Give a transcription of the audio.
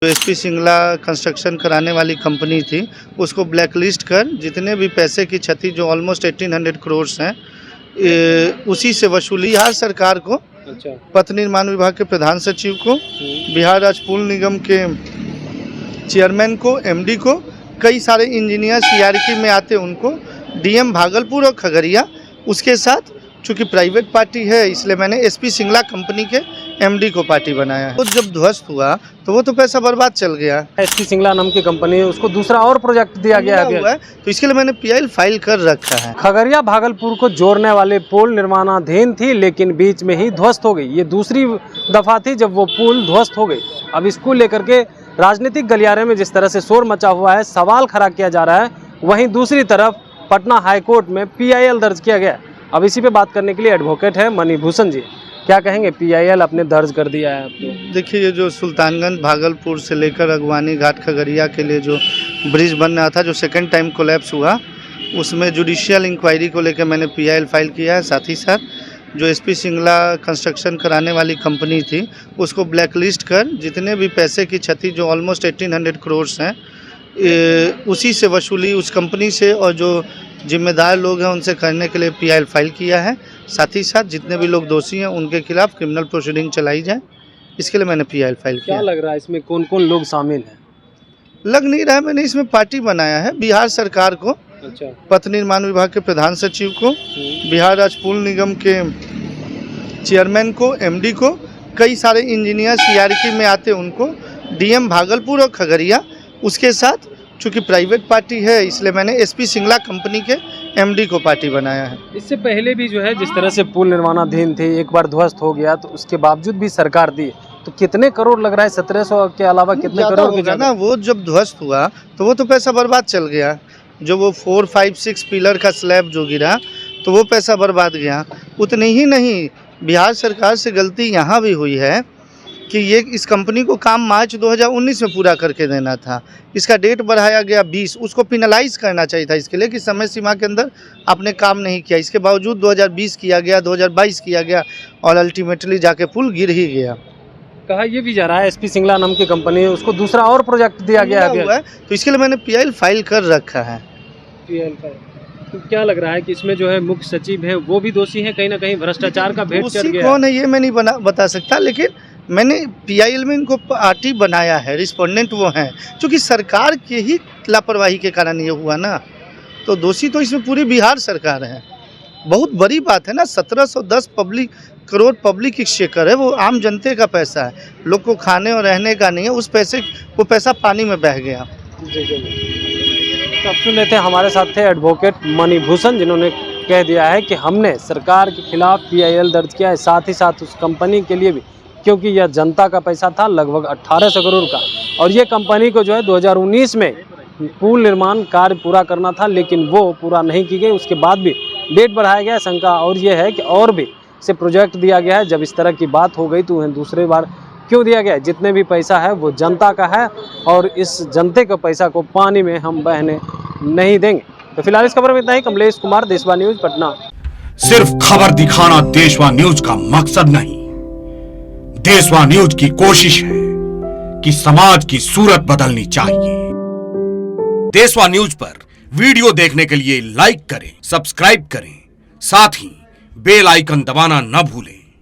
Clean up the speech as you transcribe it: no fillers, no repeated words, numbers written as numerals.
जो SP Singla construction कराने वाली कंपनी थी उसको ब्लैकलिस्ट कर जितने भी पैसे की क्षति जो ऑलमोस्ट 1800 करोड़ हैं उसी से वसूली बिहार सरकार को, पथ निर्माण विभाग के प्रधान सचिव को, बिहार राज्य पुल निगम के चेयरमैन को, एमडी को, कई सारे इंजीनियर सीआरकी में आते उनको, डीएम भागलपुर और खगड़िया, उसके साथ चूँकि प्राइवेट पार्टी है इसलिए मैंने एसपी सिंगला कंपनी के एमडी को पार्टी बनाया है। तो जब ध्वस्त हुआ तो वो तो पैसा बर्बाद चल गया। एसपी सिंगला नाम की कंपनी है, उसको दूसरा और प्रोजेक्ट दिया गया है तो इसके लिए मैंने पीआईएल फाइल कर रखा है। खगड़िया भागलपुर को जोड़ने वाले पुल निर्माणाधीन थी लेकिन बीच में ही ध्वस्त हो गई। ये दूसरी दफा थी जब वो पुल ध्वस्त हो गई। अब इसको लेकर के राजनीतिक गलियारे में जिस तरह से शोर मचा हुआ है, सवाल खड़ा किया जा रहा है, वहीं दूसरी तरफ पटना हाईकोर्ट में पीआईएल दर्ज किया गया। अब इसी पे बात करने के लिए एडवोकेट है मणिभूषण जी। क्या कहेंगे, पीआईएल आपने दर्ज कर दिया है आपको? देखिए, ये जो सुल्तानगंज भागलपुर से लेकर अगवानी घाट खगड़िया के लिए जो ब्रिज बन रहा था, जो सेकंड टाइम कोलैप्स हुआ, उसमें जुडिशियल इंक्वायरी को लेकर मैंने पीआईएल फाइल किया है। साथ ही साथ जो एसपी सिंगला कंस्ट्रक्शन कराने वाली कंपनी थी उसको ब्लैकलिस्ट कर जितने भी पैसे की क्षति जो ऑलमोस्ट 1800 करोड़ हैं उसी से वसूली उस कंपनी से और जो जिम्मेदार लोग हैं उनसे करने के लिए पीआईएल फाइल किया है। साथ ही साथ जितने भी लोग दोषी हैं उनके खिलाफ क्रिमिनल प्रोसीडिंग चलाई जाए, इसके लिए मैंने पीआईएल फाइल किया। क्या लग रहा है इसमें कौन कौन लोग शामिल हैं? लग नहीं रहा है, मैंने इसमें पार्टी बनाया है बिहार सरकार को, पथ निर्माण विभाग के प्रधान सचिव को, बिहार राज्य पुल निगम के चेयरमैन को, एमडी को, कई सारे इंजीनियर सीआरकी में आते उनको, डीएम भागलपुर और खगड़िया, उसके साथ चूँकि प्राइवेट पार्टी है इसलिए मैंने एसपी सिंगला कंपनी के एमडी को पार्टी बनाया है। इससे पहले भी जो है जिस तरह से पुल निर्माणाधीन थे, एक बार ध्वस्त हो गया तो उसके बावजूद भी सरकार दी, तो कितने करोड़ लग रहा है? 1700 के अलावा कितने करोड़ होगा ना? वो जब ध्वस्त हुआ तो वो तो पैसा बर्बाद चल गया। जो वो 4, 5, 6 पिलर का स्लैब जो गिरा तो वो पैसा बर्बाद गया। उतनी ही नहीं, बिहार सरकार से गलती यहाँ भी हुई है कि ये इस कंपनी को काम मार्च 2019 में पूरा करके देना था। इसका डेट बढ़ाया गया 20, उसको पिनलाइज करना चाहिए था इसके लिए कि समय सीमा के अंदर आपने काम नहीं किया। इसके बावजूद 2020 किया गया, 2022 किया गया और अल्टीमेटली जाके पुल गिर ही गया। कहा ये भी जा रहा है एसपी सिंगला नाम की कंपनी है, उसको दूसरा और प्रोजेक्ट दिया गया है, तो इसके लिए मैंने पीआईएल फाइल कर रखा है। पीआईएल फाइल तो क्या लग रहा है कि इसमें जो है मुख्य सचिव है वो भी दोषी है, कहीं ना कहीं भ्रष्टाचार का भेंट चढ़ गया? कौन है ये मैं नहीं बता सकता, लेकिन मैंने पीआईएल में इनको पार्टी बनाया है, रिस्पोंडेंट वो हैं। क्योंकि सरकार के ही लापरवाही के कारण ये हुआ ना, तो दोषी तो इसमें पूरी बिहार सरकार है। बहुत बड़ी बात है ना, 1710 करोड़ पब्लिक एक्सचेकर है, वो आम जनते का पैसा है, लोग को खाने और रहने का नहीं है। उस पैसे वो पैसा पानी में बह गया। तो अब सुन लेते हैं, हमारे साथ थे एडवोकेट मणिभूषण, जिन्होंने कह दिया है कि हमने सरकार के खिलाफ पीआईएल दर्ज किया है, साथ ही साथ उस कंपनी के लिए भी, क्योंकि यह जनता का पैसा था लगभग 1800 करोड़ का, और ये कंपनी को जो है 2019 में पुल निर्माण कार्य पूरा करना था लेकिन वो पूरा नहीं की गई। उसके बाद भी डेट बढ़ाया गया। शंका और ये है कि और भी से प्रोजेक्ट दिया गया है। जब इस तरह की बात हो गई तो उन्हें दूसरी बार क्यों दिया गया? जितने भी पैसा है वो जनता का है और इस जनते के पैसा को पानी में हम बहने नहीं देंगे। तो फिलहाल इस खबर में इतना ही। कमलेश कुमार, देशवा न्यूज, पटना। सिर्फ खबर दिखाना देशवा न्यूज का मकसद नहीं, देशवा न्यूज की कोशिश है कि समाज की सूरत बदलनी चाहिए। देशवा न्यूज पर वीडियो देखने के लिए लाइक करें, सब्सक्राइब करें, साथ ही बेल आइकन दबाना न भूलें।